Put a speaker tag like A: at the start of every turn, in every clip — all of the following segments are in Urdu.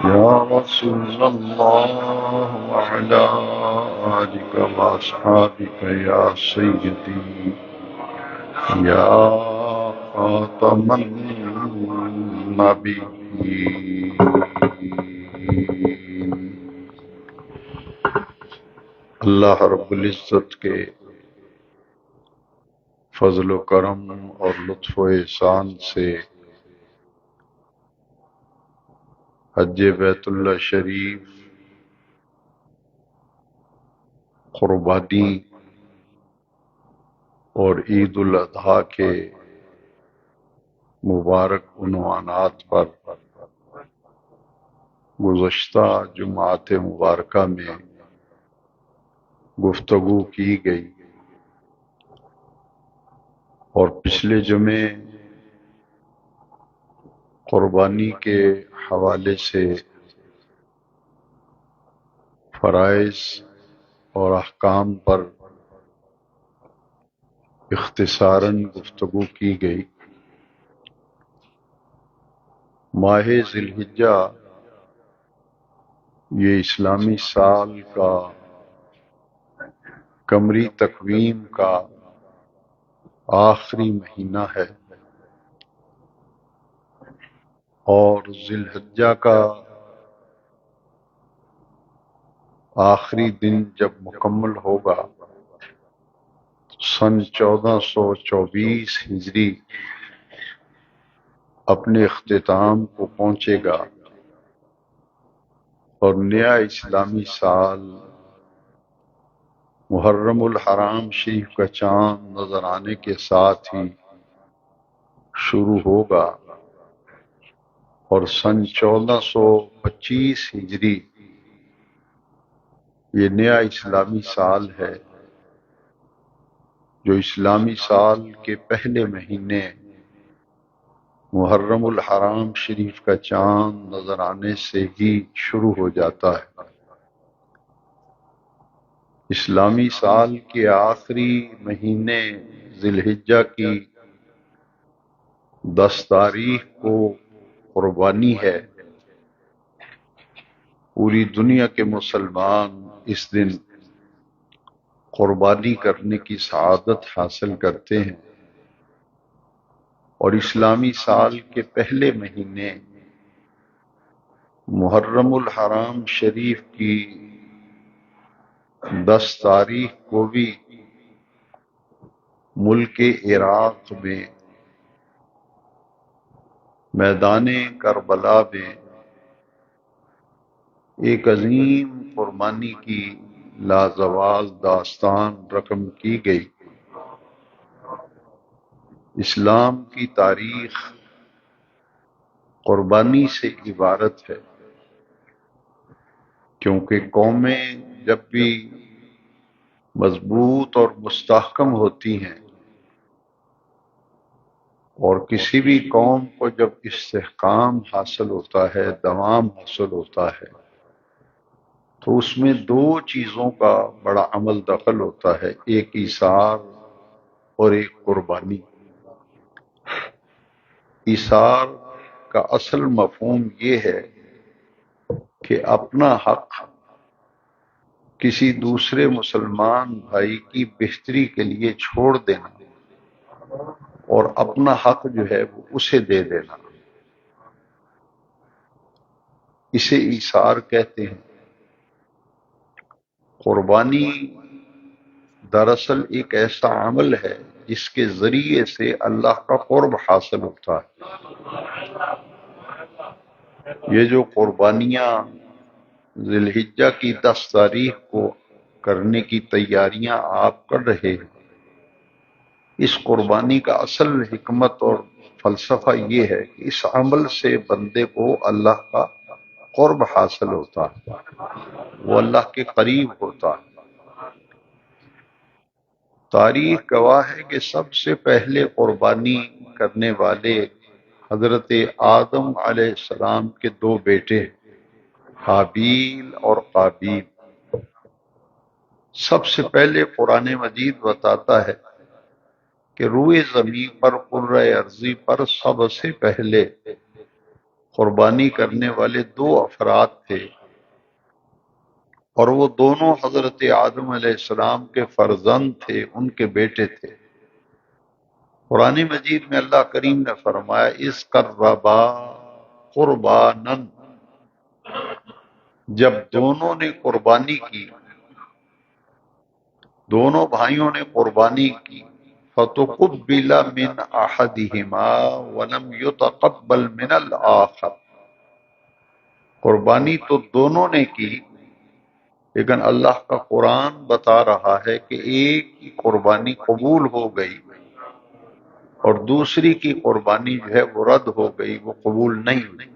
A: يا رسول الله وعلى آلك وأصحابك يا سيدي يا خاتم النبيين۔ اللہ رب العزت کے فضل و کرم اور لطف و احسان سے حج بیت اللہ شریف قربانی اور عید الاضحیٰ کے مبارک عنوانات پر گزشتہ جمعات مبارکہ میں گفتگو کی گئی، اور پچھلے جمعے قربانی کے حوالے سے فرائض اور احکام پر اختصاراً گفتگو کی گئی۔ ماہ ذی الحجہ یہ اسلامی سال کا قمری تقویم کا آخری مہینہ ہے، اور ذی الحجہ کا آخری دن جب مکمل ہوگا سن 1424 ہجری اپنے اختتام کو پہنچے گا، اور نیا اسلامی سال محرم الحرام شریف کا چاند نظر آنے کے ساتھ ہی شروع ہوگا، اور سن 1425 ہجری یہ نیا اسلامی سال ہے، جو اسلامی سال کے پہلے مہینے محرم الحرام شریف کا چاند نظر آنے سے ہی شروع ہو جاتا ہے۔ اسلامی سال کے آخری مہینے ذی الحجہ کی 10 تاریخ کو قربانی ہے۔ پوری دنیا کے مسلمان اس دن قربانی کرنے کی سعادت حاصل کرتے ہیں، اور اسلامی سال کے پہلے مہینے محرم الحرام شریف کی 10 تاریخ کو بھی ملک عراق میں میدان کربلا میں ایک عظیم قربانی کی لازوال داستان رقم کی گئی۔ اسلام کی تاریخ قربانی سے عبارت ہے، کیونکہ قومیں جب بھی مضبوط اور مستحکم ہوتی ہیں، اور کسی بھی قوم کو جب استحکام حاصل ہوتا ہے، دوام حاصل ہوتا ہے، تو اس میں 2 چیزوں کا بڑا عمل دخل ہوتا ہے، ایک ایثار اور ایک قربانی۔ ایثار کا اصل مفہوم یہ ہے کہ اپنا حق کسی دوسرے مسلمان بھائی کی بہتری کے لیے چھوڑ دینا، اور اپنا حق جو ہے وہ اسے دے دینا، اسے ایثار کہتے ہیں۔ قربانی دراصل ایک ایسا عمل ہے جس کے ذریعے سے اللہ کا قرب حاصل ہوتا ہے۔ یہ جو قربانیاں ذی الحجہ کی 10 تاریخ کو کرنے کی تیاریاں آپ کر رہے ہیں، اس قربانی کا اصل حکمت اور فلسفہ یہ ہے کہ اس عمل سے بندے کو اللہ کا قرب حاصل ہوتا ہے، وہ اللہ کے قریب ہوتا ہے۔ تاریخ گواہ ہے کہ سب سے پہلے قربانی کرنے والے حضرت آدم علیہ السلام کے 2 بیٹے حابیل اور قابیل۔ سب سے پہلے قرآن مجید بتاتا ہے کہ روئے زمین پر قرۂ ارضی پر سب سے پہلے قربانی کرنے والے دو افراد تھے، اور وہ دونوں حضرت آدم علیہ السلام کے فرزند تھے، ان کے بیٹے تھے۔ قرآن مجید میں اللہ کریم نے فرمایا اذ قربا قربانا، جب دونوں نے قربانی کی، دونوں بھائیوں نے قربانی کی، فتقبل من احدہما ولم یتقبل من الآخر، قربانی تو دونوں نے کی، لیکن اللہ کا قرآن بتا رہا ہے کہ ایک کی قربانی قبول ہو گئی اور دوسری کی قربانی جو ہے وہ رد ہو گئی، وہ قبول نہیں ہوئی۔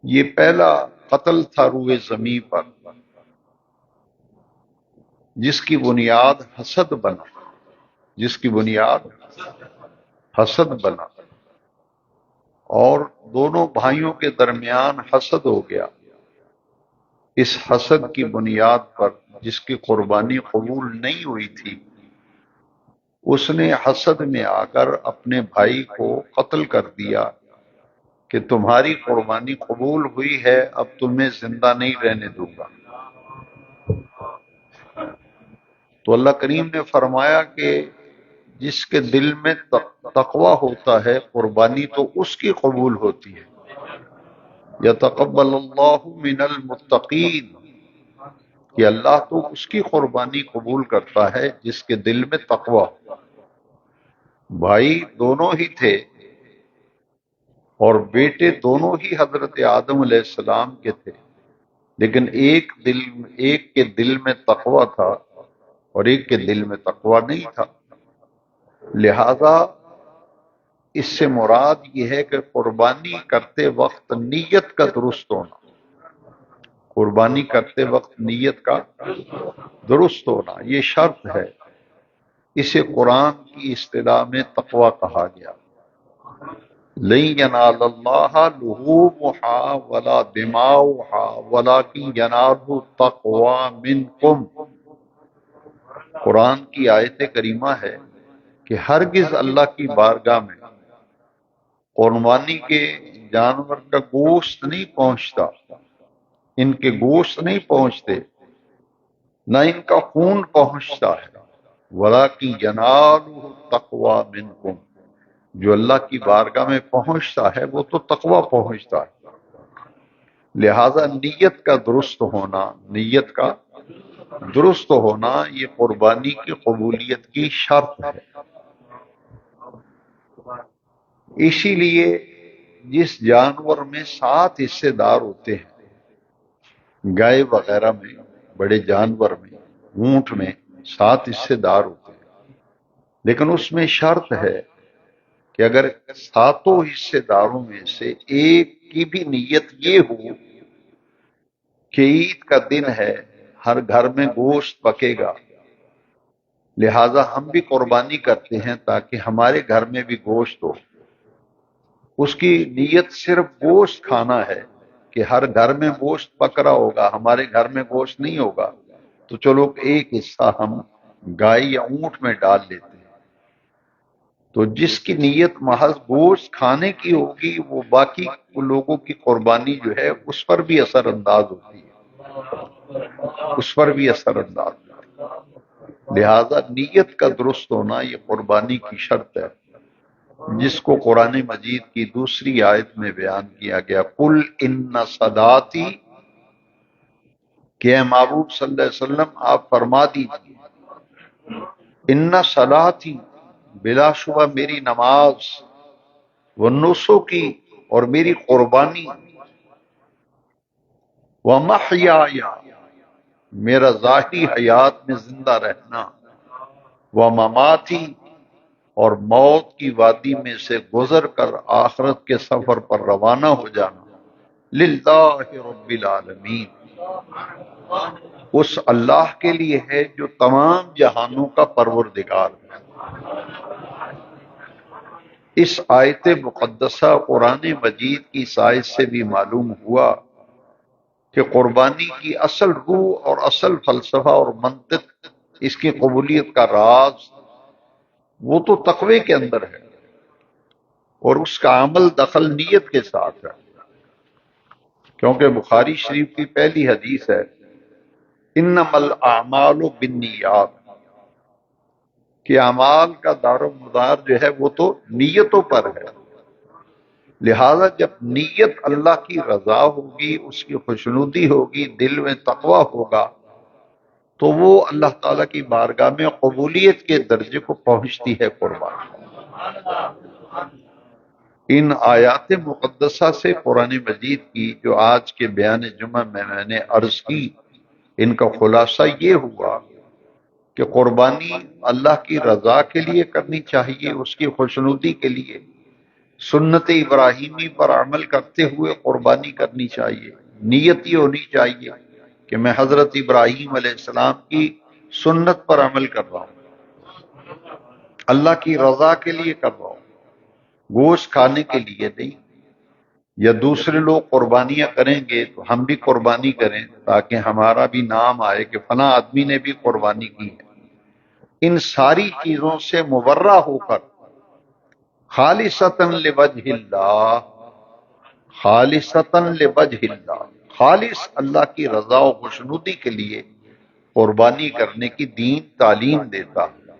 A: یہ پہلا قتل تھا روئے زمین پر، جس کی بنیاد حسد بنا، جس کی بنیاد حسد بنا، اور دونوں بھائیوں کے درمیان حسد ہو گیا۔ اس حسد کی بنیاد پر جس کی قربانی قبول نہیں ہوئی تھی، اس نے حسد میں آ کر اپنے بھائی کو قتل کر دیا کہ تمہاری قربانی قبول ہوئی ہے، اب تمہیں زندہ نہیں رہنے دوں گا۔ تو اللہ کریم نے فرمایا کہ جس کے دل میں تقوی ہوتا ہے، قربانی تو اس کی قبول ہوتی ہے۔ یتقبل اللہ من المتقین، کہ اللہ تو اس کی قربانی قبول کرتا ہے جس کے دل میں تقوی ہو۔ بھائی دونوں ہی تھے اور بیٹے دونوں ہی حضرت آدم علیہ السلام کے تھے، لیکن ایک کے دل میں تقوی تھا اور ایک کے دل میں تقوی نہیں تھا۔ لہذا اس سے مراد یہ ہے کہ قربانی کرتے وقت نیت کا درست ہونا، قربانی کرتے وقت نیت کا درست ہونا یہ شرط ہے۔ اسے قرآن کی اصطلاح میں تقوی کہا گیا۔ لن ینال اللہ لحومها ولا دماؤها ولکن ینالہ التقوی منکم، قرآن کی آیت کریمہ ہے کہ ہرگز اللہ کی بارگاہ میں قربانی کے جانور کا گوشت نہیں پہنچتا، ان کے گوشت نہیں پہنچتے، نہ ان کا خون پہنچتا ہے، وَلَٰكِن يَنَالُهُ التَّقْوَىٰ مِنكُمْ، جو اللہ کی بارگاہ میں پہنچتا ہے وہ تو تقوی پہنچتا ہے۔ لہذا نیت کا درست ہونا، نیت کا درست ہونا یہ قربانی کی قبولیت کی شرط ہے۔ اسی لیے جس جانور میں 7 حصے دار ہوتے ہیں، گائے وغیرہ میں، بڑے جانور میں، اونٹ میں 7 حصے دار ہوتے ہیں، لیکن اس میں شرط ہے کہ اگر 7 حصے داروں میں سے ایک کی بھی نیت یہ ہو کہ عید کا دن ہے، ہر گھر میں گوشت پکے گا، لہذا ہم بھی قربانی کرتے ہیں تاکہ ہمارے گھر میں بھی گوشت ہو، اس کی نیت صرف گوشت کھانا ہے کہ ہر گھر میں گوشت پک رہا ہوگا، ہمارے گھر میں گوشت نہیں ہوگا، تو چلو ایک حصہ ہم گائے یا اونٹ میں ڈال لیتے ہیں۔ تو جس کی نیت محض گوشت کھانے کی ہوگی وہ باقی لوگوں کی قربانی جو ہے اس پر بھی اثر انداز ہوتی ہے، اس پر بھی اثر انداز ہوتی ہے۔ لہذا نیت کا درست ہونا یہ قربانی کی شرط ہے، جس کو قرآن مجید کی دوسری آیت میں بیان کیا گیا، قل ان صلاتی، کہ اے محبوب صلی اللہ علیہ وسلم آپ فرما دیجیے، ان صلاتی، بلا شبہ میری نماز، ونسکی، اور میری قربانی، ومحیائی، میرا ظاہری حیات میں زندہ رہنا، ومماتی، اور موت کی وادی میں سے گزر کر آخرت کے سفر پر روانہ ہو جانا، للہ رب العالمین، اس اللہ کے لیے ہے جو تمام جہانوں کا پروردگار ہے۔ اس آیت مقدسہ قرآن مجید کی اس آیت سے بھی معلوم ہوا کہ قربانی کی اصل روح اور اصل فلسفہ اور منطق، اس کی قبولیت کا راز وہ تو تقوی کے اندر ہے۔ اور اس کا عمل دخل نیت کے ساتھ ہے، کیونکہ بخاری شریف کی پہلی حدیث ہے انما الاعمال بالنیات، کہ اعمال کا دار و مدار جو ہے وہ تو نیتوں پر ہے، لہذا جب نیت اللہ کی رضا ہوگی، اس کی خوشنودی ہوگی، دل میں تقوی ہوگا، تو وہ اللہ تعالیٰ کی بارگاہ میں قبولیت کے درجے کو پہنچتی ہے قربان۔ ان آیات مقدسہ سے قرآن مجید کی جو آج کے بیان جمعہ میں نے عرض کی، ان کا خلاصہ یہ ہوا کہ قربانی اللہ کی رضا کے لیے کرنی چاہیے، اس کی خوشنودی کے لیے، سنت ابراہیمی پر عمل کرتے ہوئے قربانی کرنی چاہیے۔ نیت یہ ہونی چاہیے کہ میں حضرت ابراہیم علیہ السلام کی سنت پر عمل کر رہا ہوں، اللہ کی رضا کے لیے کر رہا ہوں، گوشت کھانے کے لیے نہیں۔ یا دوسرے لوگ قربانیاں کریں گے تو ہم بھی قربانی کریں تاکہ ہمارا بھی نام آئے کہ فلاں آدمی نے بھی قربانی کی ہے۔ ان ساری چیزوں سے مبرہ ہو کر خالصتاً لوجہ اللہ، خالصتاً لوجہ اللہ، خالص اللہ کی رضا و خوشنودی کے لیے قربانی کرنے کی دین تعلیم دیتا ہے۔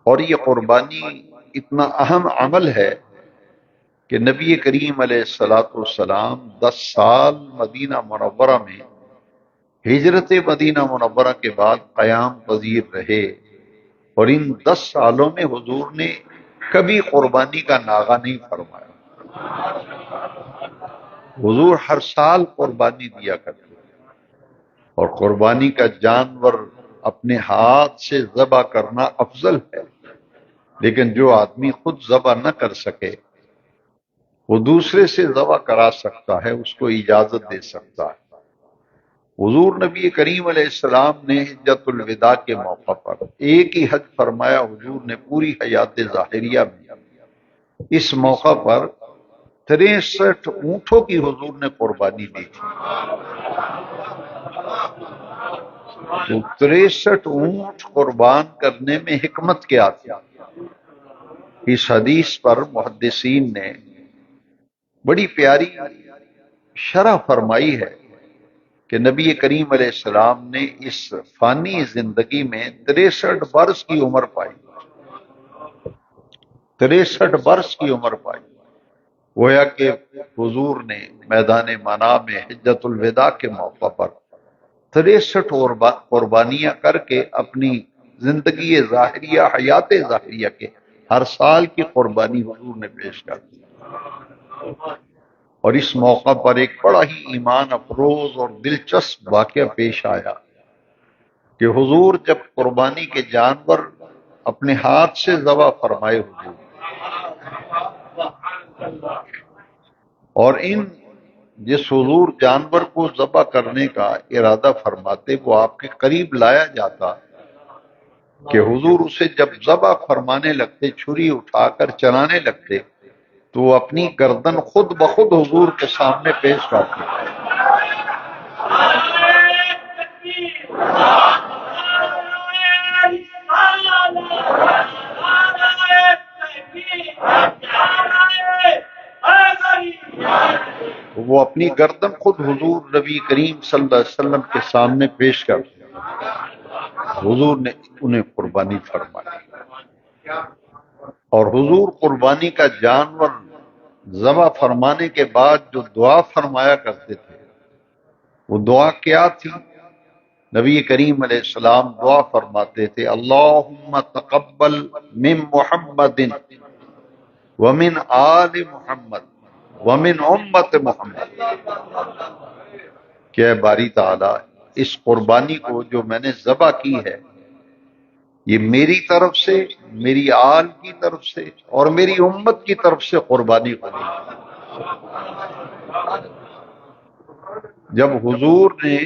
A: اور یہ قربانی اتنا اہم عمل ہے کہ نبی کریم علیہ السلام 10 سال مدینہ منورہ میں ہجرت مدینہ منورہ کے بعد قیام پذیر رہے، اور ان 10 سالوں میں حضور نے کبھی قربانی کا ناغہ نہیں فرمایا۔ حضور ہر سال قربانی دیا کرتے تھے، اور قربانی کا جانور اپنے ہاتھ سے ذبح کرنا افضل ہے، لیکن جو آدمی خود ذبح نہ کر سکے وہ دوسرے سے ذبح کرا سکتا ہے، اس کو اجازت دے سکتا ہے۔ حضور نبی کریم علیہ السلام نے حجۃ الوداع کے موقع پر ایک ہی حج فرمایا حضور نے پوری حیات ظاہریہ میں۔ اس موقع پر 63 اونٹوں کی حضور نے قربانی دی تھی۔ تو 63 اونٹ قربان کرنے میں حکمت کیا تھی؟ اس حدیث پر محدثین نے بڑی پیاری شرح فرمائی ہے کہ نبی کریم علیہ السلام نے اس فانی زندگی میں 63 برس کی عمر پائی، 63 برس کی عمر پائی۔ گویا کہ حضور نے میدان منا میں حجۃ الوداع کے موقع پر 63 قربانیاں کر کے اپنی زندگی ظاہریہ، حیات ظاہریہ کے ہر سال کی قربانی حضور نے پیش کر دی۔ اور اس موقع پر ایک بڑا ہی ایمان افروز اور دلچسپ واقعہ پیش آیا کہ حضور جب قربانی کے جانور اپنے ہاتھ سے ذبح فرمائے حضور، اور جس حضور جانور کو ذبح کرنے کا ارادہ فرماتے وہ آپ کے قریب لایا جاتا کہ حضور اسے جب ذبح فرمانے لگتے، چھری اٹھا کر چلانے لگتے، تو وہ اپنی گردن خود بخود حضور کے سامنے پیش کرتے۔ وہ اپنی گردن خود حضور نبی کریم صلی اللہ علیہ وسلم کے سامنے پیش کرتے، حضور نے انہیں قربانی فرمائی۔ اور حضور قربانی کا جانور ذبح فرمانے کے بعد جو دعا فرمایا کرتے تھے، وہ دعا کیا تھی؟ نبی کریم علیہ السلام دعا فرماتے تھے اللہم تقبل من محمد ومن آل محمد ومن امت محمد، کہ اے باری تعالیٰ اس قربانی کو جو میں نے ذبح کی ہے یہ میری طرف سے، میری آل کی طرف سے اور میری امت کی طرف سے قربانی قبول۔ جب حضور نے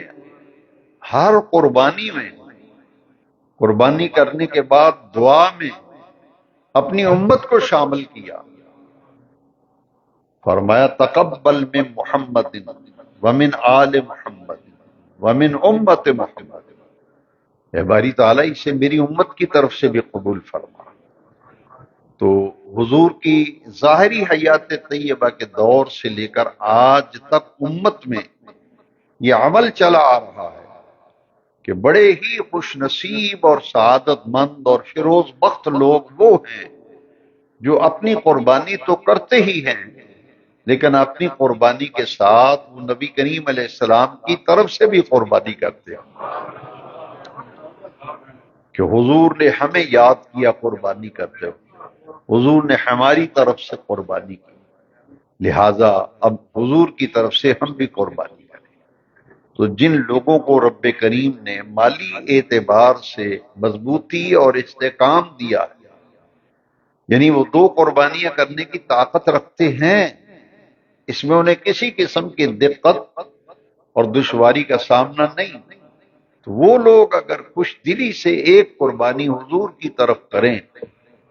A: ہر قربانی میں، قربانی کرنے کے بعد دعا میں اپنی امت کو شامل کیا، فرمایا تقبل من محمد ومن آل محمد ومن امت محمد، اے باری تعالیٰ اسے میری امت کی طرف سے بھی قبول فرما۔ تو حضور کی ظاہری حیات طیبہ کے دور سے لے کر آج تک امت میں یہ عمل چلا آ رہا ہے کہ بڑے ہی خوش نصیب اور سعادت مند اور فیروز بخت لوگ وہ ہیں جو اپنی قربانی تو کرتے ہی ہیں، لیکن اپنی قربانی کے ساتھ وہ نبی کریم علیہ السلام کی طرف سے بھی قربانی کرتے ہیں کہ حضور نے ہمیں یاد کیا قربانی کرتے ہو، حضور نے ہماری طرف سے قربانی کی، لہذا اب حضور کی طرف سے ہم بھی قربانی کریں۔ تو جن لوگوں کو رب کریم نے مالی اعتبار سے مضبوطی اور استحکام دیا، یعنی وہ دو قربانیاں کرنے کی طاقت رکھتے ہیں، اس میں انہیں کسی قسم کی دقت اور دشواری کا سامنا نہیں، تو وہ لوگ اگر خوش دلی سے ایک قربانی حضور کی طرف کریں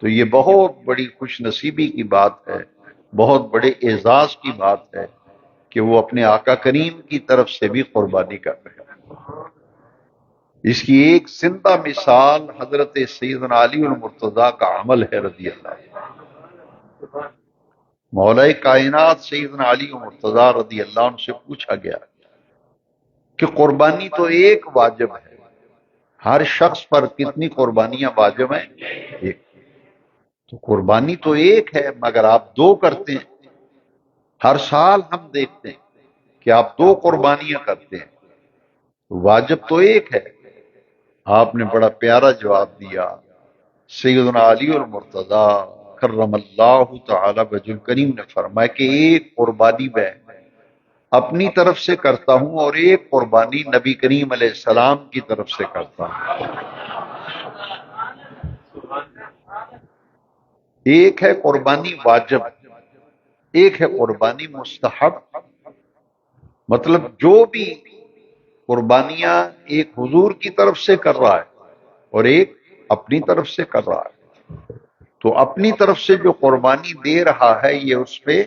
A: تو یہ بہت بڑی خوش نصیبی کی بات ہے، بہت بڑے اعزاز کی بات ہے کہ وہ اپنے آقا کریم کی طرف سے بھی قربانی کر رہے ہیں۔ اس کی ایک زندہ مثال حضرت سیدنا علی المرتضیٰ کا عمل ہے رضی اللہ عنہ۔ مولا کائنات سیدنا علی المرتضیٰ رضی اللہ عنہ سے پوچھا گیا کہ قربانی تو ایک واجب ہے، ہر شخص پر کتنی قربانیاں واجب ہیں؟ ایک۔ تو قربانی تو ایک ہے مگر آپ دو کرتے ہیں، ہر سال ہم دیکھتے ہیں کہ آپ دو قربانیاں کرتے ہیں، واجب تو ایک ہے۔ آپ نے بڑا پیارا جواب دیا، سیدنا علی المرتضیٰ کرم اللہ تعالی وجہ الکریم نے فرمایا کہ ایک قربانی میں اپنی طرف سے کرتا ہوں اور ایک قربانی نبی کریم علیہ السلام کی طرف سے کرتا ہوں۔ ایک ہے قربانی واجب، ایک ہے قربانی مستحب، مطلب جو بھی قربانیاں ایک حضور کی طرف سے کر رہا ہے اور ایک اپنی طرف سے کر رہا ہے، تو اپنی طرف سے جو قربانی دے رہا ہے یہ اس پہ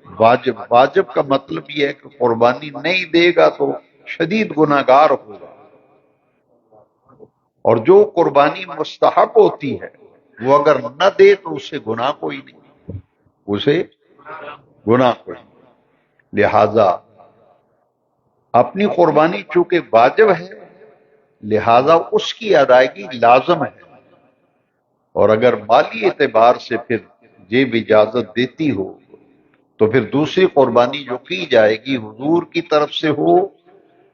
A: واجب، واجب کا مطلب یہ ہے کہ قربانی نہیں دے گا تو شدید گناہگار ہوگا، اور جو قربانی مستحب ہوتی ہے وہ اگر نہ دے تو اسے گناہ کوئی نہیں، اسے گناہ کوئی نہیں۔ لہذا اپنی قربانی چونکہ واجب ہے لہذا اس کی ادائیگی لازم ہے، اور اگر مالی اعتبار سے پھر جیب اجازت دیتی ہو تو پھر دوسری قربانی جو کی جائے گی حضور کی طرف سے ہو،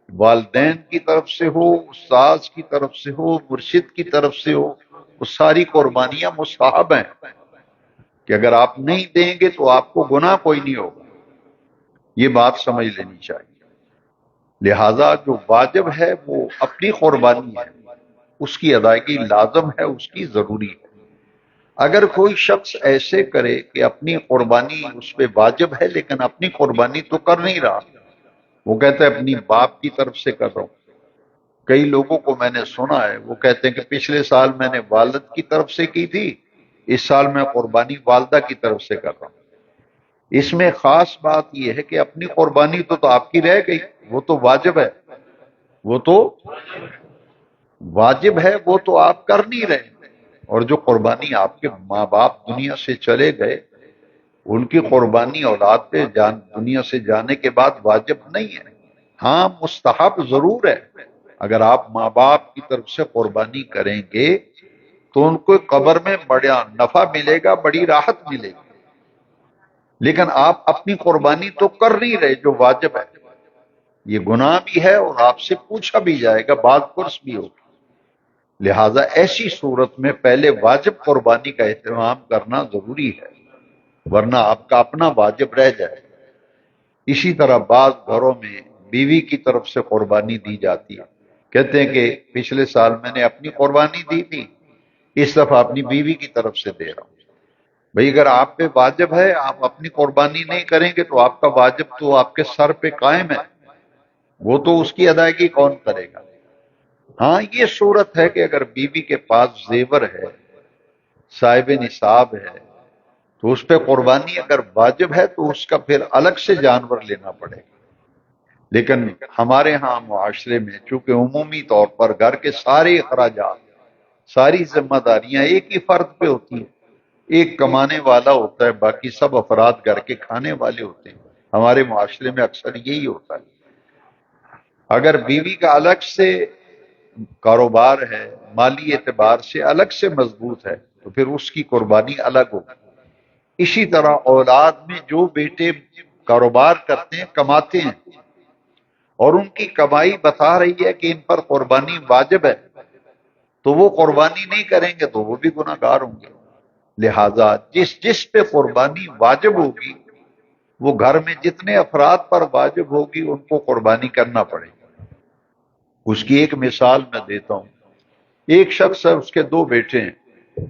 A: والدین کی طرف سے ہو، استاذ کی طرف سے ہو، مرشد کی طرف سے ہو، وہ ساری قربانیاں مستحب ہیں کہ اگر آپ نہیں دیں گے تو آپ کو گناہ کوئی نہیں ہوگا، یہ بات سمجھ لینی چاہیے۔ لہذا جو واجب ہے وہ اپنی قربانی ہے، اس کی ادائیگی لازم ہے، اس کی ضروری ہے۔ اگر کوئی شخص ایسے کرے کہ اپنی قربانی اس پہ واجب ہے لیکن اپنی قربانی تو کر نہیں رہا، وہ کہتا ہے اپنی باپ کی طرف سے کر رہا ہوں۔ کئی لوگوں کو میں نے سنا ہے وہ کہتے ہیں کہ پچھلے سال میں نے والد کی طرف سے کی تھی، اس سال میں قربانی والدہ کی طرف سے کر رہا ہوں۔ اس میں خاص بات یہ ہے کہ اپنی قربانی تو آپ کی رہ گئی، وہ تو واجب ہے، وہ تو واجب ہے، وہ تو آپ کر نہیں رہے، اور جو قربانی آپ کے ماں باپ دنیا سے چلے گئے ان کی قربانی اولاد پہ دنیا سے جانے کے بعد واجب نہیں ہے، ہاں مستحب ضرور ہے۔ اگر آپ ماں باپ کی طرف سے قربانی کریں گے تو ان کو قبر میں بڑا نفع ملے گا، بڑی راحت ملے گی، لیکن آپ اپنی قربانی تو کر نہیں رہے جو واجب ہے، یہ گناہ بھی ہے اور آپ سے پوچھا بھی جائے گا، بعد پرس بھی ہوگا۔ لہذا ایسی صورت میں پہلے واجب قربانی کا اہتمام کرنا ضروری ہے، ورنہ آپ کا اپنا واجب رہ جائے۔ اسی طرح بعض گھروں میں بیوی کی طرف سے قربانی دی جاتی ہے، کہتے ہیں کہ پچھلے سال میں نے اپنی قربانی دی تھی، اس دفعہ اپنی بیوی کی طرف سے دے رہا ہوں۔ بھئی اگر آپ پہ واجب ہے آپ اپنی قربانی نہیں کریں گے تو آپ کا واجب تو آپ کے سر پہ قائم ہے، وہ تو اس کی ادائیگی کون کرے گا؟ ہاں یہ صورت ہے کہ اگر بیوی کے پاس زیور ہے، صاحب نصاب ہے، تو اس پہ قربانی اگر واجب ہے تو اس کا پھر الگ سے جانور لینا پڑے گا، لیکن ہمارے ہاں معاشرے میں چونکہ عمومی طور پر گھر کے سارے اخراجات، ساری ذمہ داریاں ایک ہی فرد پہ ہوتی ہیں، ایک کمانے والا ہوتا ہے، باقی سب افراد گھر کے کھانے والے ہوتے ہیں۔ ہمارے معاشرے میں اکثر یہی ہوتا ہے۔ اگر بیوی کا الگ سے کاروبار ہے، مالی اعتبار سے الگ سے مضبوط ہے، تو پھر اس کی قربانی الگ ہوگی۔ اسی طرح اولاد میں جو بیٹے کاروبار کرتے ہیں، کماتے ہیں، اور ان کی کمائی بتا رہی ہے کہ ان پر قربانی واجب ہے، تو وہ قربانی نہیں کریں گے تو وہ بھی گناہ گار ہوں گے۔ لہذا جس جس پہ قربانی واجب ہوگی، وہ گھر میں جتنے افراد پر واجب ہوگی ان کو قربانی کرنا پڑے گی۔ اس کی ایک مثال میں دیتا ہوں۔ ایک شخص ہے، اس کے دو بیٹے ہیں،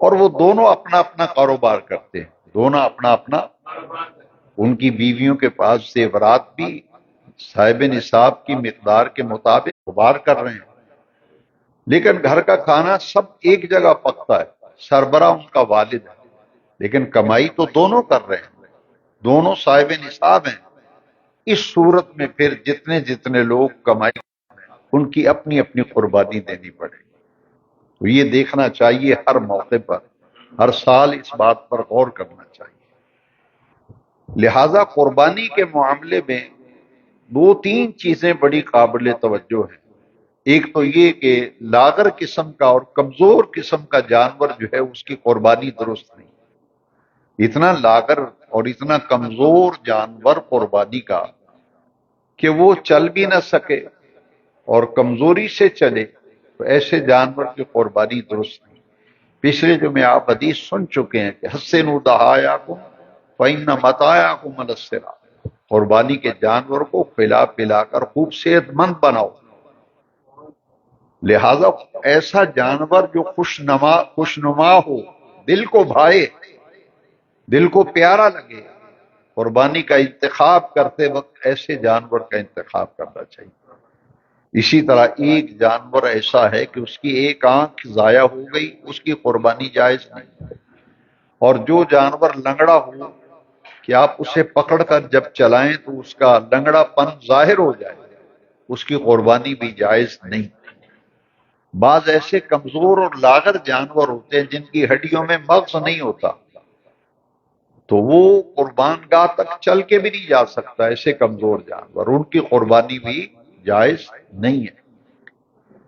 A: اور وہ دونوں اپنا اپنا کاروبار کرتے ہیں، دونوں اپنا اپنا، ان کی بیویوں کے پاس زیورات بھی صاحب نصاب کی مقدار کے مطابق کاروبار کر رہے ہیں، لیکن گھر کا کھانا سب ایک جگہ پکتا ہے، سربراہ ان کا والد ہے، لیکن کمائی تو دونوں کر رہے ہیں، دونوں صاحب نصاب ہیں۔ اس صورت میں پھر جتنے جتنے لوگ کمائی، ان کی اپنی اپنی قربانی دینی پڑے گی۔ تو یہ دیکھنا چاہیے ہر موقع پر، ہر سال اس بات پر غور کرنا چاہیے۔ لہذا قربانی کے معاملے میں دو تین چیزیں بڑی قابل توجہ ہیں۔ ایک تو یہ کہ لاغر قسم کا اور کمزور قسم کا جانور جو ہے اس کی قربانی درست نہیں۔ اتنا لاغر اور اتنا کمزور جانور قربانی کا کہ وہ چل بھی نہ سکے اور کمزوری سے چلے، تو ایسے جانور کی قربانی درست نہیں۔ پچھلے جو میں آپ حدیث سن چکے ہیں کہ حسنوا ضحایاکم فإن متاعکم علی الصراط، قربانی کے جانور کو کھلا پلا کر خوب صحت مند بناؤ۔ لہذا ایسا جانور جو خوشنما ہو، دل کو بھائے، دل کو پیارا لگے، قربانی کا انتخاب کرتے وقت ایسے جانور کا انتخاب کرنا چاہیے۔ اسی طرح ایک جانور ایسا ہے کہ اس کی ایک آنکھ ضائع ہو گئی، اس کی قربانی جائز نہیں۔ اور جو جانور لنگڑا ہو کہ آپ اسے پکڑ کر جب چلائیں تو اس کا لنگڑا پن ظاہر ہو جائے، اس کی قربانی بھی جائز نہیں۔ بعض ایسے کمزور اور لاغر جانور ہوتے ہیں جن کی ہڈیوں میں مغز نہیں ہوتا، تو وہ قربان گاہ تک چل کے بھی نہیں جا سکتا، ایسے کمزور جانور، ان کی قربانی بھی جائز نہیں ہے۔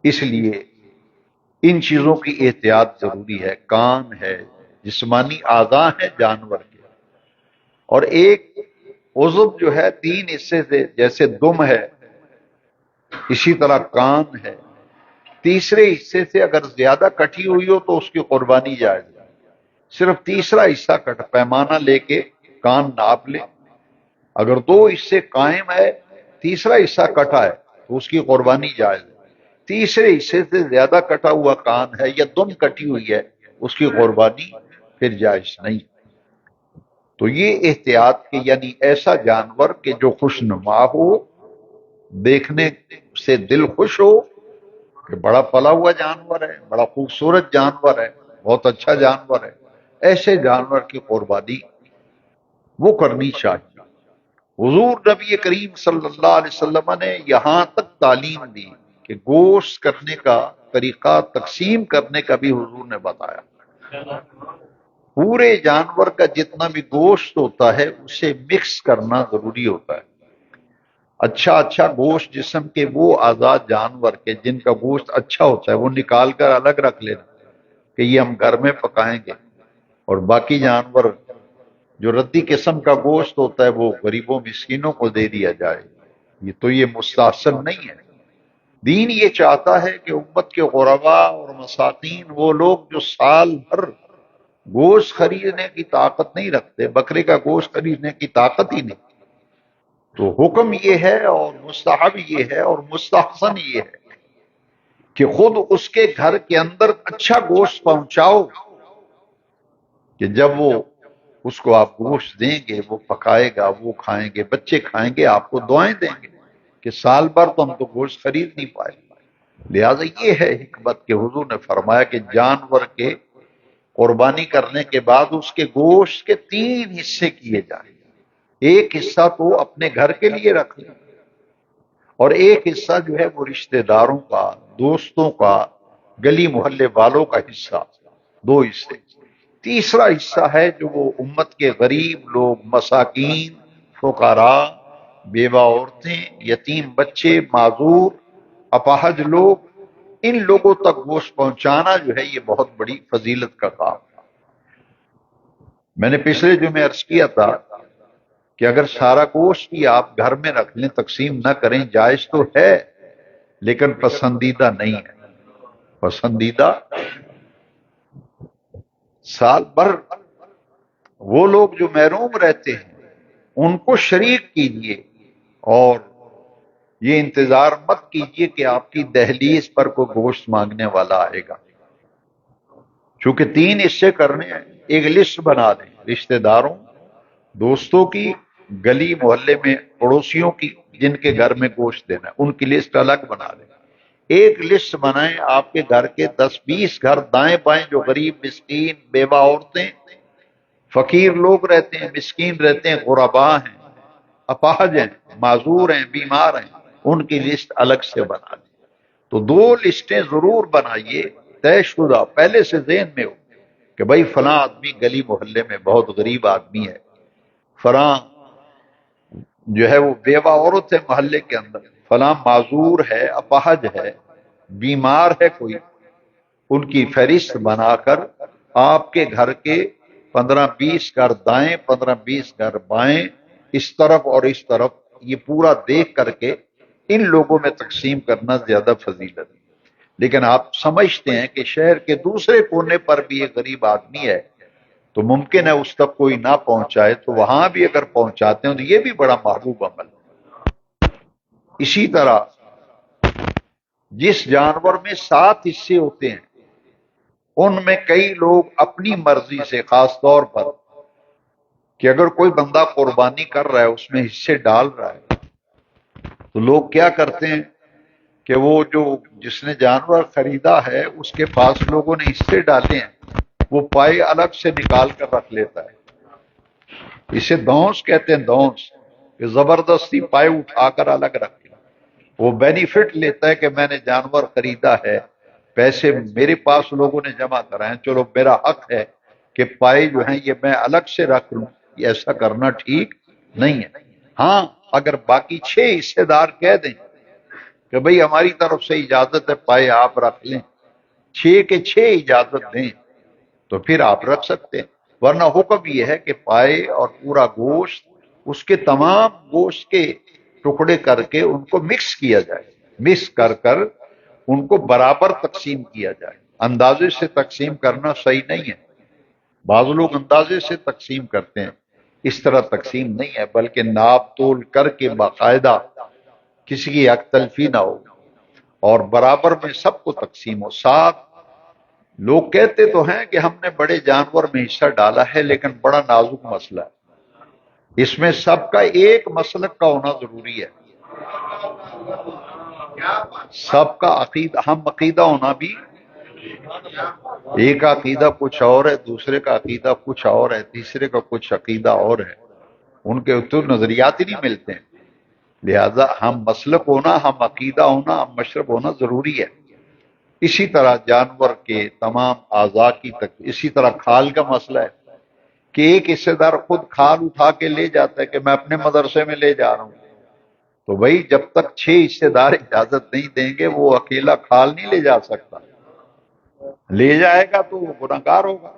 A: اس لیے ان چیزوں کی احتیاط ضروری ہے۔ کان ہے، جسمانی اعضاء ہے جانور کے، اور ایک عضو جو ہے تین حصے سے، جیسے دم ہے اسی طرح کان ہے، تیسرے حصے سے اگر زیادہ کٹی ہوئی ہو تو اس کی قربانی جائز ہے۔ صرف تیسرا حصہ کٹ، پیمانہ لے کے کان ناپ لے، اگر دو حصے قائم ہے، تیسرا حصہ کٹا ہے تو اس کی قربانی جائز ہے۔ تیسرے حصے سے زیادہ کٹا ہوا کان ہے یا دم کٹی ہوئی ہے، اس کی قربانی پھر جائز نہیں۔ تو یہ احتیاط کہ یعنی ایسا جانور کہ جو خوش نما ہو، دیکھنے سے دل خوش ہو کہ بڑا پلا ہوا جانور ہے، بڑا خوبصورت جانور ہے، بہت اچھا جانور ہے، ایسے جانور کی قربانی وہ کرنی چاہیے۔ حضور نبی کریم صلی اللہ علیہ وسلم نے یہاں تک تعلیم دی کہ گوشت کرنے کا طریقہ، تقسیم کرنے کا بھی حضور نے بتایا۔ پورے جانور کا جتنا بھی گوشت ہوتا ہے اسے مکس کرنا ضروری ہوتا ہے۔ اچھا گوشت جسم کے وہ آزاد جانور کے جن کا گوشت اچھا ہوتا ہے وہ نکال کر الگ رکھ لینا کہ یہ ہم گھر میں پکائیں گے، اور باقی جانور جو ردی قسم کا گوشت ہوتا ہے وہ غریبوں مسکینوں کو دے دیا جائے۔ یہ مستحسن نہیں ہے۔ دین یہ چاہتا ہے کہ امت کے غرباء اور مساکین، وہ لوگ جو سال بھر گوشت خریدنے کی طاقت نہیں رکھتے، بکرے کا گوشت خریدنے کی طاقت ہی نہیں، تو حکم یہ ہے اور مستحب یہ ہے اور مستحسن یہ ہے کہ خود اس کے گھر کے اندر اچھا گوشت پہنچاؤ، کہ جب وہ اس کو آپ گوشت دیں گے، وہ پکائے گا، وہ کھائیں گے، بچے کھائیں گے، آپ کو دعائیں دیں گے کہ سال بھر تو ہم تو گوشت خرید نہیں پائے۔ لہذا یہ ہے حکمت کہ حضور نے فرمایا کہ جانور کے قربانی کرنے کے بعد اس کے گوشت کے تین حصے کیے جائیں۔ ایک حصہ تو اپنے گھر کے لیے رکھ لیں، اور ایک حصہ جو ہے وہ رشتہ داروں کا، دوستوں کا، گلی محلے والوں کا حصہ، دو حصے۔ تیسرا حصہ ہے جو وہ امت کے غریب لوگ، مساکین، فقراء، بیوہ عورتیں، یتیم بچے، معذور، اپاہج لوگ، ان لوگوں تک گوشت پہنچانا جو ہے یہ بہت بڑی فضیلت کا کام ہے۔ میں نے پچھلے جمعے عرض کیا تھا کہ اگر سارا گوشت بھی آپ گھر میں رکھ لیں، تقسیم نہ کریں، جائز تو ہے لیکن پسندیدہ نہیں ہے۔ پسندیدہ سال بھر وہ لوگ جو محروم رہتے ہیں ان کو شریک کیجیے، اور یہ انتظار مت کیجیے کہ آپ کی دہلیز پر کوئی گوشت مانگنے والا آئے گا۔ چونکہ 3 حصے کرنے ہیں، ایک لسٹ بنا دیں رشتہ داروں، دوستوں کی، گلی محلے میں پڑوسیوں کی جن کے گھر میں گوشت دینا ہے ان کی لسٹ الگ بنا دیں۔ ایک لسٹ بنائیں آپ کے گھر کے 10-20 گھر دائیں بائیں جو غریب، مسکین، بیوہ عورتیں، فقیر لوگ رہتے ہیں، مسکین رہتے ہیں، غرباء ہیں، اپاہج ہیں، معذور ہیں، بیمار ہیں، ان کی لسٹ الگ سے بنا دیں۔ تو 2 لسٹیں ضرور بنائیے، طے شدہ، پہلے سے ذہن میں ہو کہ بھائی فلاں آدمی گلی محلے میں بہت غریب آدمی ہے، فلاں جو ہے وہ بیوہ عورت ہے محلے کے اندر، فلاں معذور ہے، اپاہج ہے، بیمار ہے کوئی، ان کی فہرست بنا کر آپ کے گھر کے 15-20 گھر دائیں، 15-20 گھر بائیں، اس طرف اور اس طرف، یہ پورا دیکھ کر کے ان لوگوں میں تقسیم کرنا زیادہ فضیلت ہے۔ لیکن آپ سمجھتے ہیں کہ شہر کے دوسرے کونے پر بھی ایک غریب آدمی ہے تو ممکن ہے اس تک کوئی نہ پہنچائے، تو وہاں بھی اگر پہنچاتے ہیں تو یہ بھی بڑا محبوب عمل ہے۔ اسی طرح جس جانور میں 7 حصے ہوتے ہیں ان میں کئی لوگ اپنی مرضی سے، خاص طور پر کہ اگر کوئی بندہ قربانی کر رہا ہے اس میں حصے ڈال رہا ہے، تو لوگ کیا کرتے ہیں کہ وہ جو جس نے جانور خریدا ہے اس کے پاس لوگوں نے حصے ڈالے ہیں، وہ پائے الگ سے نکال کر رکھ لیتا ہے۔ اسے دونس کہتے ہیں، دونس، کہ زبردستی پائے اٹھا کر الگ رکھے۔ وہ بینیفٹ لیتا ہے کہ میں نے جانور خریدا ہے، پیسے میرے پاس لوگوں نے جمع کرائے، چلو میرا حق ہے کہ پائے جو ہیں یہ میں الگ سے رکھ لوں۔ یہ ایسا کرنا ٹھیک نہیں ہے۔ ہاں اگر باقی 6 حصے دار کہہ دیں کہ بھئی ہماری طرف سے اجازت ہے، پائے آپ رکھ لیں، 6 کے 6 اجازت دیں تو پھر آپ رکھ سکتے ہیں، ورنہ حکم یہ ہے کہ پائے اور پورا گوشت، اس کے تمام گوشت کے ٹکڑے کر کے ان کو مکس کیا جائے، مکس کر کر ان کو برابر تقسیم کیا جائے۔ اندازے سے تقسیم کرنا صحیح نہیں ہے، بعض لوگ اندازے سے تقسیم کرتے ہیں، اس طرح تقسیم نہیں ہے، بلکہ ناپ تول کر کے باقاعدہ کسی کی حق تلفی نہ ہو اور برابر میں سب کو تقسیم ہو۔ ساتھ لوگ کہتے تو ہیں کہ ہم نے بڑے جانور میں حصہ ڈالا ہے، لیکن بڑا نازک مسئلہ ہے، اس میں سب کا ایک مسلک کا ہونا ضروری ہے، سب کا عقیدہ، ہم عقیدہ ہونا بھی، ایک عقیدہ کچھ اور ہے، دوسرے کا عقیدہ کچھ اور ہے، تیسرے کا کچھ عقیدہ اور ہے، ان کے تو نظریات ہی نہیں ملتے ہیں۔ لہذا ہم مسلک ہونا، ہم عقیدہ ہونا، ہم مشرب ہونا ضروری ہے۔ اسی طرح جانور کے تمام اعضاء کی اسی طرح کھال کا مسئلہ ہے کہ ایک حصے دار خود کھال اٹھا کے لے جاتا ہے کہ میں اپنے مدرسے میں لے جا رہا ہوں، تو بھائی جب تک 6 حصے دار اجازت نہیں دیں گے وہ اکیلا کھال نہیں لے جا سکتا، لے جائے گا تو وہ گنہگار ہوگا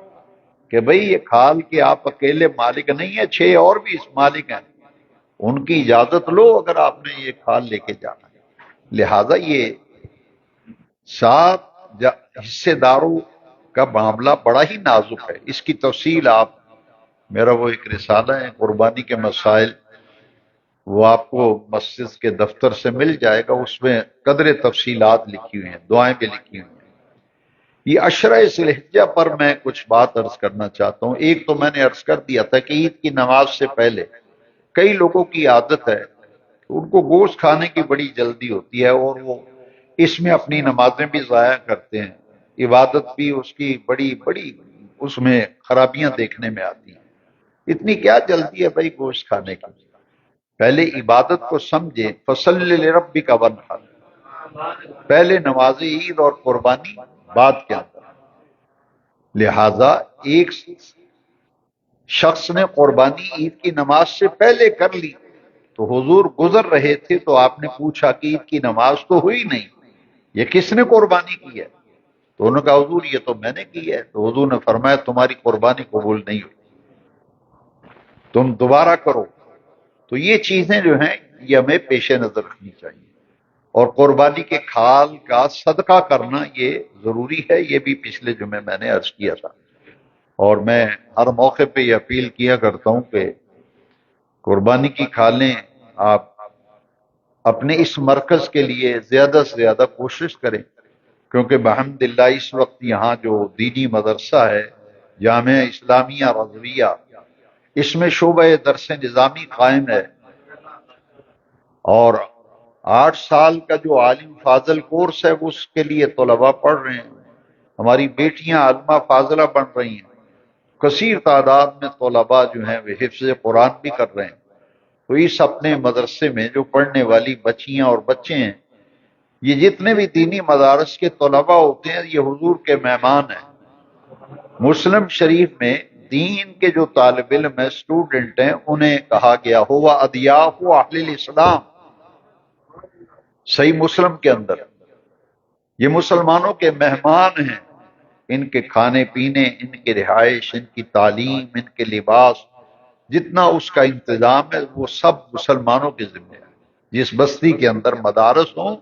A: کہ بھئی یہ کھال کے آپ اکیلے مالک نہیں ہیں، 6 اور بھی اس مالک ہیں، ان کی اجازت لو اگر آپ نے یہ کھال لے کے جانا ہے۔ لہذا یہ 7 حصے داروں کا معاملہ بڑا ہی نازک ہے، اس کی تفصیل آپ، میرا وہ ایک رسالہ ہے قربانی کے مسائل، وہ آپ کو مسجد کے دفتر سے مل جائے گا، اس میں قدر تفصیلات لکھی ہوئی ہیں، دعائیں بھی لکھی ہوئی ہیں۔ یہ عشرہ ذی الحجہ پر میں کچھ بات عرض کرنا چاہتا ہوں۔ ایک تو میں نے عرض کر دیا تھا کہ عید کی نماز سے پہلے کئی لوگوں کی عادت ہے کہ ان کو گوشت کھانے کی بڑی جلدی ہوتی ہے اور وہ اس میں اپنی نمازیں بھی ضائع کرتے ہیں، عبادت بھی اس کی بڑی بڑی اس میں خرابیاں دیکھنے میں آتی ہیں۔ اتنی کیا جلدی ہے بھائی گوشت کھانے کی؟ پہلے عبادت کو سمجھے، فصل لربک وانحر، پہلے نماز عید اور قربانی بعد کے اندر۔ لہذا ایک شخص نے قربانی عید کی نماز سے پہلے کر لی تو حضور گزر رہے تھے تو آپ نے پوچھا کہ عید کی نماز تو ہوئی نہیں، یہ کس نے قربانی کی ہے؟ تو انہوں نے کہا حضور یہ تو میں نے کی ہے۔ تو حضور نے فرمایا تمہاری قربانی قبول نہیں ہوئی، تم دوبارہ کرو۔ تو یہ چیزیں جو ہیں یہ ہمیں پیش نظر رکھنی چاہیے، اور قربانی کے کھال کا صدقہ کرنا یہ ضروری ہے، یہ بھی پچھلے جمعے میں نے عرض کیا تھا، اور میں ہر موقع پہ یہ اپیل کیا کرتا ہوں کہ قربانی کی کھالیں آپ اپنے اس مرکز کے لیے زیادہ سے زیادہ کوشش کریں، کیونکہ بحمدللہ اس وقت یہاں جو دینی مدرسہ ہے جامعہ اسلامیہ رضویہ، اس میں شعبہ درس نظامی قائم ہے، اور 8 سال کا جو عالم فاضل کورس ہے وہ اس کے لیے طلباء پڑھ رہے ہیں، ہماری بیٹیاں عالمہ فاضلہ بن رہی ہیں، کثیر تعداد میں طلباء جو ہیں وہ حفظ قرآن بھی کر رہے ہیں۔ تو اس اپنے مدرسے میں جو پڑھنے والی بچیاں اور بچے ہیں، یہ جتنے بھی دینی مدارس کے طلباء ہوتے ہیں یہ حضور کے مہمان ہیں۔ مسلم شریف میں دین کے جو طالب علم ہیں، اسٹوڈنٹ ہیں، انہیں کہا گیا ہوا اضیاف اہل الاسلام، صحیح مسلم کے اندر یہ مسلمانوں کے مہمان ہیں، ان کے کھانے پینے، ان کی رہائش، ان کی تعلیم، ان کے لباس، جتنا اس کا انتظام ہے وہ سب مسلمانوں کے ذمہ ہے۔ جس بستی کے اندر مدارس ہوں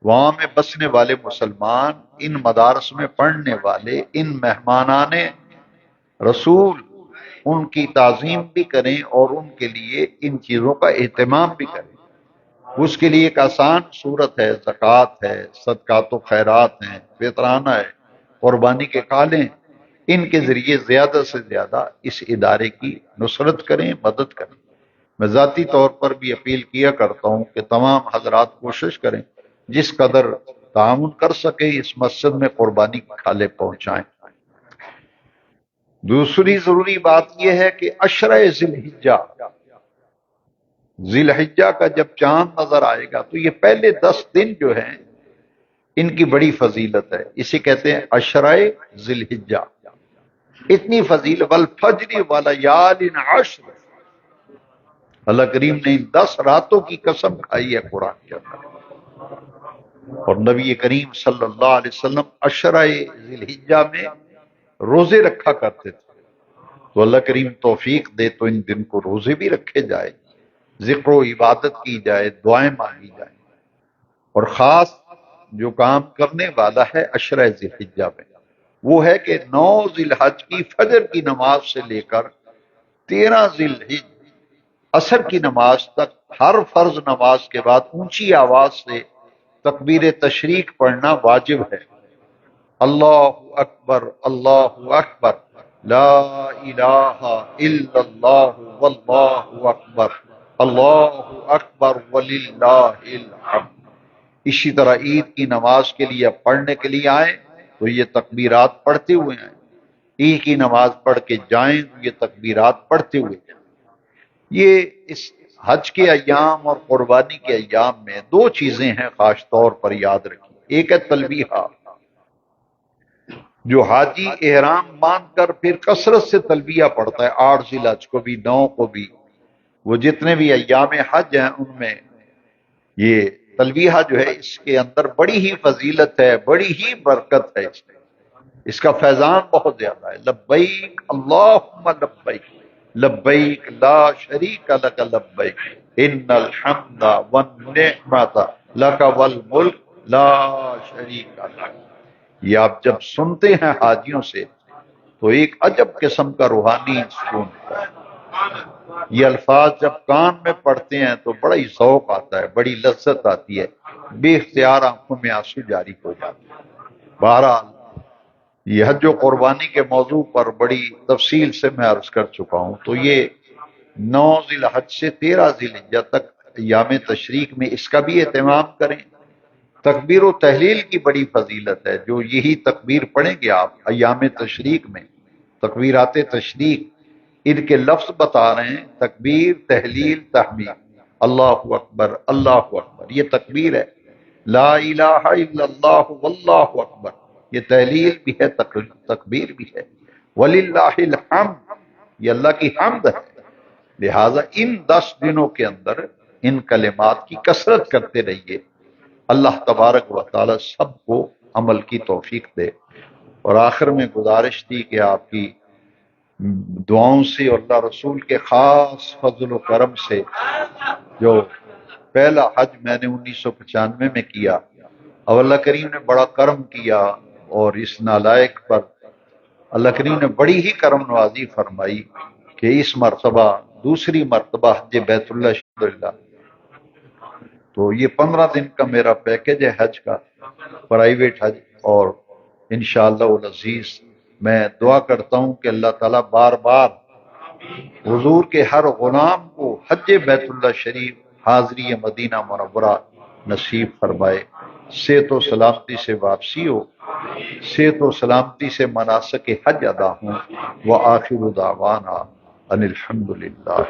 A: وہاں میں بسنے والے مسلمان ان مدارس میں پڑھنے والے ان مہمانان رسول ان کی تعظیم بھی کریں اور ان کے لیے ان چیزوں کا اہتمام بھی کریں۔ اس کے لیے ایک آسان صورت ہے، زکوٰۃ ہے، صدقات و خیرات ہیں، فطرانہ ہے، قربانی کے کالیں، ان کے ذریعے زیادہ سے زیادہ اس ادارے کی نصرت کریں، مدد کریں۔ میں ذاتی طور پر بھی اپیل کیا کرتا ہوں کہ تمام حضرات کوشش کریں جس قدر تعاون کر سکیں اس مسجد میں قربانی کی کھالیں پہنچائیں۔ دوسری ضروری بات یہ ہے کہ عشرہ ذی الحجہ کا جب چاند نظر آئے گا تو یہ پہلے 10 دن جو ہیں ان کی بڑی فضیلت ہے، اسے کہتے ہیں عشرہ ذی الحجہ۔ اتنی فضیلت، والفجر ولیال عشر، اللہ کریم نے ان 10 راتوں کی قسم کھائی ہے قرآن کے اندر، اور نبی کریم صلی اللہ علیہ وسلم عشرہ ذی الحجہ میں روزے رکھا کرتے تھے، تو اللہ کریم توفیق دے تو ان دن کو روزے بھی رکھے جائے، ذکر و عبادت کی جائے، دعائیں مانگی جائیں، اور خاص جو کام کرنے والا ہے عشرہ ذی الحجہ میں وہ ہے کہ 9 ذی الحج کی فجر کی نماز سے لے کر 13 ذی الحج عصر کی نماز تک ہر فرض نماز کے بعد اونچی آواز سے تکبیر تشریق پڑھنا واجب ہے۔ اللہ اکبر، اللہ اکبر، لا الہ الا اللہ واللہ اکبر، اللہ اکبر وللہ الحمد۔ اسی طرح عید کی نماز کے لیے پڑھنے کے لیے آئیں تو یہ تکبیرات پڑھتے ہوئے آئیں، عید کی نماز پڑھ کے جائیں تو یہ تکبیرات پڑھتے ہوئے جائیں۔ یہ اس حج کے ایام اور قربانی کے ایام میں 2 چیزیں ہیں خاص طور پر یاد رکھیں۔ ایک ہے تلبیہ، جو حاجی احرام باندھ کر پھر کثرت سے تلبیہ پڑھتا ہے، 8 ذی الحج کو بھی، 9 کو بھی، وہ جتنے بھی ایام حج ہیں ان میں یہ تلبیہ جو ہے اس کے اندر بڑی ہی فضیلت ہے، بڑی ہی برکت ہے، اس کا فیضان بہت زیادہ ہے۔ لبیک اللہم لبیک، لبیک لا شریک لک لبیک، ان الحمد والنعمت لک والملک لا شریک لک۔ یہ آپ جب سنتے ہیں حاجیوں سے تو ایک عجب قسم کا روحانی سکون ہوتا ہے۔ یہ الفاظ جب کان میں پڑھتے ہیں تو بڑا ہی ذوق آتا ہے، بڑی لذت آتی ہے، بے اختیار آنکھوں میں آنسو جاری ہو جاتے ہیں۔ بہرحال یہ حج و قربانی کے موضوع پر بڑی تفصیل سے میں عرض کر چکا ہوں، تو یہ 9 ذی الحج سے 13 ذی الحجہ تک ایام تشریق میں اس کا بھی اہتمام کریں۔ تکبیر و تحلیل کی بڑی فضیلت ہے، جو یہی تکبیر پڑھیں گے آپ ایام تشریق میں، تکبیرات تشریق، ان کے لفظ بتا رہے ہیں، تکبیر، تحلیل، تحمید، اللہ اکبر، اللہ اکبر، یہ تکبیر ہے، لا الہ الا اللہ واللہ اکبر، یہ تحلیل بھی ہے، تکبیر بھی ہے۔ وَلِلَّهِ الْحَمْدُ، یہ اللہ کی حمد ہے۔ لہٰذا ان 10 دنوں کے اندر ان کلمات کی کثرت کرتے رہیے، اللہ تبارک و تعالی سب کو عمل کی توفیق دے۔ اور آخر میں گزارش تھی کہ آپ کی دعاؤں سے اور اللہ رسول کے خاص فضل و کرم سے جو پہلا حج میں نے 1995 میں کیا، اور اللہ کریم نے بڑا کرم کیا، اور اس نالائق پر اللہ کریم نے بڑی ہی کرم نوازی فرمائی کہ اس مرتبہ دوسری مرتبہ حج بیت اللہ الحمدللہ۔ تو یہ 15 دن کا میرا پیکج ہے حج کا، پرائیویٹ حج، اور انشاءاللہ العزیز میں دعا کرتا ہوں کہ اللہ تعالیٰ بار بار حضور کے ہر غلام کو حج بیت اللہ شریف حاضری مدینہ منورہ نصیب فرمائے، صحت و سلامتی سے واپسی ہو، صحت و سلامتی سے مناسک حج ادا ہوں۔ وآخر دعوانا ان الحمد للہ۔